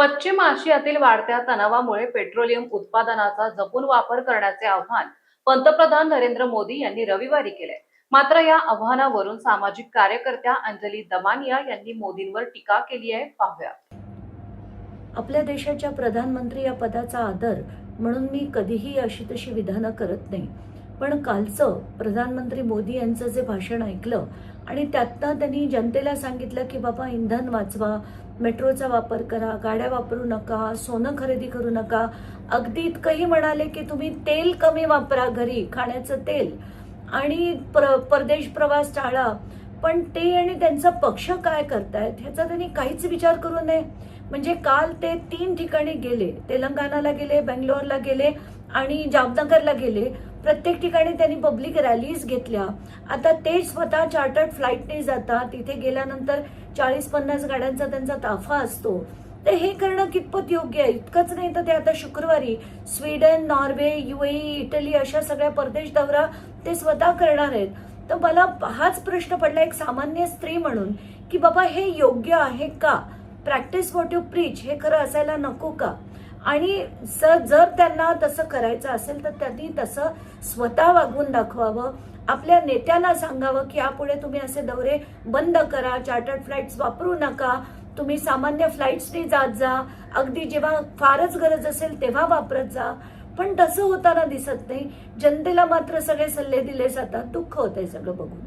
पश्चिम आशियातील वाढत्या तणावामुळे पेट्रोलियम उत्पादनाचा जपून वापर करण्याचे आवाहन पंतप्रधान नरेंद्र मोदी यांनी रविवारी केले। मात्र या आव्हानावरून सामाजिक कार्यकर्त्या अंजली दमानिया यांनी मोदींवर टीका केली आहे। पाहूया। आपल्या देशाच्या प्रधानमंत्री या पदाचा आदर म्हणून मी कधीही अशी तशी विधानं करत नाही, पण कालचं प्रधानमंत्री मोदी यांचं जे भाषण ऐकलं आणि त्यातनं त्यांनी जनतेला सांगितलं की बाबा इंधन वाचवा, मेट्रोचा वापर करा, गाड्या वापरू नका, सोनं खरेदी करू नका, अगदी इतकंही म्हणाले की तुम्ही तेल कमी वापरा, घरी खाण्याचं तेल, आणि परदेश प्रवास टाळा। पण ते आणि त्यांचा पक्ष काय करतायत ह्याचा त्यांनी काहीच विचार करू नये। म्हणजे काल ते 3 ठिकाणी गेले, तेलंगणाला गेले, बेंगलोरला गेले आणि जामनगरला गेले। प्रत्येक ठिकाणी त्यांनी पब्लिक रॅलीज घेतल्या। आता ते स्वतः चार्टर्ड फ्लाईटने जातात, तिथे गेल्यानंतर 40-50 गाड्यांचा त्यांचा ताफा असतो। तर हे करणं कितपत योग्य आहे? इतकंच नाही तर ते आता शुक्रवारी स्वीडन, नॉर्वे, UAE, इटली अशा सगळ्या परदेश दौरा ते स्वतः करणार आहेत। तर मला हाच प्रश्न पडला एक सामान्य स्त्री म्हणून की बाबा हे योग्य आहे का? प्रॅक्टिस व्हॉट यू प्रीच हे खरं असायला नको का? आणि जर त्यांना तसं करायचं असेल तर त्यांनी तसं स्वतः वागवून दाखवावं, आपल्या नेत्यांना सांगावं की यापुढे तुम्ही असे दौरे बंद करा, चार्टर्ड फ्लाईट्स वापरू नका, तुम्ही सामान्य फ्लाईट्सनी जात जा, अगदी जेव्हा फारच गरज असेल तेव्हा वापरत जा। पण तसं होताना दिसत नाही। जनतेला मात्र सगळे सल्ले दिले जातात। दुःख होतंय सगळं बघून।